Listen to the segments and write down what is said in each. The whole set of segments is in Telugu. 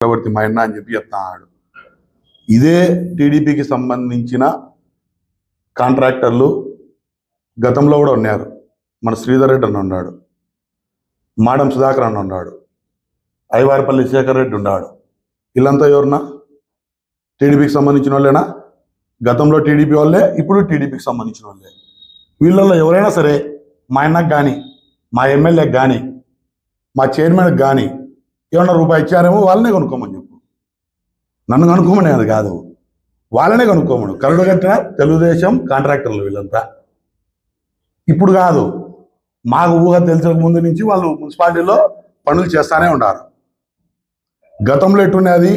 చక్రవర్తి మా అన్న అని చెప్పి చెప్తాడు. ఇదే టీడీపీకి సంబంధించిన కాంట్రాక్టర్లు గతంలో కూడా ఉన్నారు. మన శ్రీధర్ రెడ్డి అన్న ఉన్నాడు, మాడం సుధాకర్ అన్న ఉన్నాడు, ఐవారిపల్లి శేఖర్ రెడ్డి ఉన్నాడు. వీళ్ళంతా ఎవరన్నా టీడీపీకి సంబంధించిన వాళ్ళేనా? గతంలో టీడీపీ వాళ్ళే, ఇప్పుడు టీడీపీకి సంబంధించిన వాళ్ళే. వీళ్ళల్లో ఎవరైనా సరే మా అన్నకు కానీ, మా ఎమ్మెల్యేకి కానీ, మా చైర్మన్కి కానీ ఏమన్నా రూపాయి ఇచ్చారేమో వాళ్ళనే కొనుక్కోమని చెప్పు. నన్ను కనుక్కోమని అది కాదు, వాళ్ళనే కనుక్కోమను. కరుడు కట్టిన తెలుగుదేశం కాంట్రాక్టర్లు వీళ్ళంతా. ఇప్పుడు కాదు, మాకు ఊహ తెలిసిన ముందు నుంచి వాళ్ళు మున్సిపాలిటీలో పనులు చేస్తానే ఉన్నారు. గతంలో ఎట్టున్నది,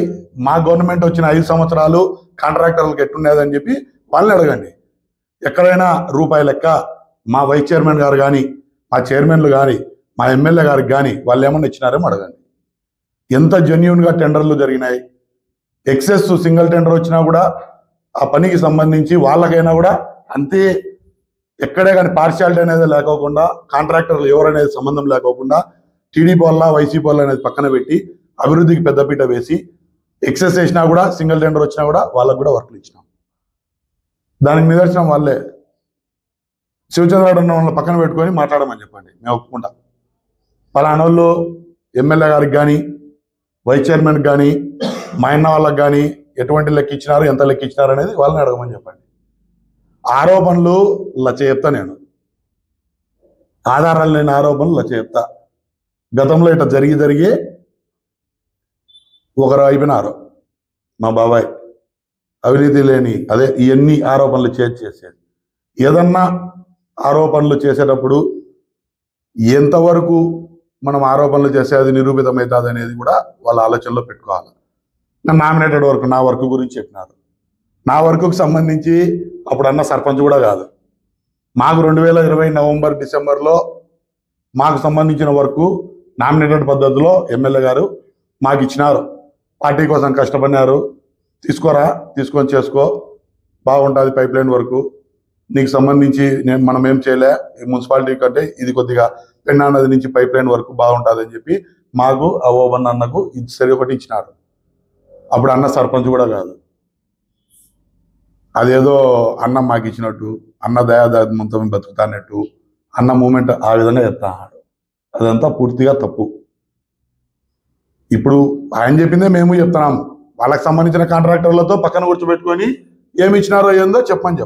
మా గవర్నమెంట్ వచ్చిన 5 సంవత్సరాలు కాంట్రాక్టర్లకు ఎట్టున్నది అని చెప్పి వాళ్ళని అడగండి. ఎక్కడైనా రూపాయి లెక్క మా వైస్ చైర్మన్ గారు కానీ, మా చైర్మన్లు కానీ, మా ఎమ్మెల్యే గారికి కానీ వాళ్ళు ఏమన్నా ఇచ్చినారేమో అడగండి. ఎంత జెన్యూన్గా టెండర్లు జరిగినాయి. ఎక్సెస్ సింగిల్ టెండర్ వచ్చినా కూడా ఆ పనికి సంబంధించి వాళ్ళకైనా కూడా అంతే, ఎక్కడే కానీ పార్షియాలిటీ అనేది లేకోకుండా, కాంట్రాక్టర్లు ఎవరనేది సంబంధం లేకోకుండా, టీడీపీ వల్ల వైసీపీ వల్ల అనేది పక్కన పెట్టి అభివృద్ధికి పెద్దపీట వేసి ఎక్సెస్ వేసినా కూడా, సింగిల్ టెండర్ వచ్చినా కూడా వాళ్ళకు కూడా వర్క్లు ఇచ్చినాం. దానికి నిదర్శనం వాళ్ళే. శివచంద్రరావు అన్న వాళ్ళని పక్కన పెట్టుకొని మాట్లాడమని చెప్పండి, మేము ఒప్పుకుంటాం. పలానా వాళ్ళు ఎమ్మెల్యే గారికి కానీ, వైస్ చైర్మన్కి కానీ, మా అన్న వాళ్ళకి కానీ ఎటువంటి లెక్క ఇచ్చినారు, ఎంత లెక్క ఇచ్చినారు అనేది వాళ్ళని అడగమని చెప్పండి. ఆరోపణలు లచ్చ చెప్తా, నేను ఆధారాలు లేని ఆరోపణలు లచ్చ చెప్తా. గతంలో ఇట్లా జరిగి ఒకరు అయిపోయినారు, మా బాబాయ్ అవినీతి లేని అదే ఇవన్నీ ఆరోపణలు చేసేది. ఏదన్నా ఆరోపణలు చేసేటప్పుడు ఎంతవరకు మనం ఆరోపణలు చేసేది నిరూపితమవుతుంది అనేది కూడా వాళ్ళ ఆలోచనలో పెట్టుకోవాలి. నా నామినేటెడ్ వర్క్, నా వర్క్ గురించి చెప్పినారు. నా వర్క్కు సంబంధించి అప్పుడు అన్న సర్పంచ్ కూడా కాదు. మాకు 2020 నవంబర్ డిసెంబర్లో మాకు సంబంధించిన వర్క్ నామినేటెడ్ పద్ధతిలో ఎమ్మెల్యే గారు మాకు ఇచ్చినారు. పార్టీ కోసం కష్టపడినారు, తీసుకోరా, తీసుకొని చేసుకో, బాగుంటుంది పైప్ లైన్ వరకు, నీకు సంబంధించి మనం ఏం చేయలే, మున్సిపాలిటీ కంటే ఇది కొద్దిగా పెన్నా నది నుంచి పైప్ లైన్ వరకు బాగుంటుంది అని చెప్పి మాకు ఆ ఓబన్ అన్నకు ఇది సరి ఒకటి ఇచ్చినారు. అప్పుడు అన్న సర్పంచ్ కూడా కాదు. అదేదో అన్న మాకు ఇచ్చినట్టు, అన్న దయాదాత్మంతో బతుకుతానట్టు, అన్న మూమెంట్ ఆ విధంగా చెప్తాడు. అదంతా పూర్తిగా తప్పు. ఇప్పుడు ఆయన చెప్పిందే మేము చెప్తున్నాము. వాళ్ళకి సంబంధించిన కాంట్రాక్టర్లతో పక్కన కూర్చోబెట్టుకొని ఏమి ఇచ్చినారో ఏందో చెప్పండి,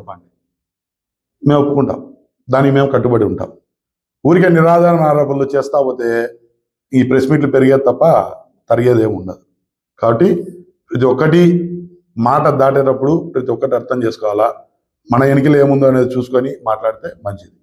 మేము ఒప్పుకుంటాం. దానికి మేము కట్టుబడి ఉంటాం. ఊరికే నిరాధారణ ఆరోపణలు చేస్తా పోతే ఈ ప్రెస్ మీట్లు పెరిగేది తప్ప తరిగేది ఏమి ఉండదు. కాబట్టి ప్రతి ఒక్కటి మాట దాటేటప్పుడు ప్రతి ఒక్కటి అర్థం చేసుకోవాలా. మన ఎన్నికలు ఏముందో అనేది చూసుకొని మాట్లాడితే మంచిది.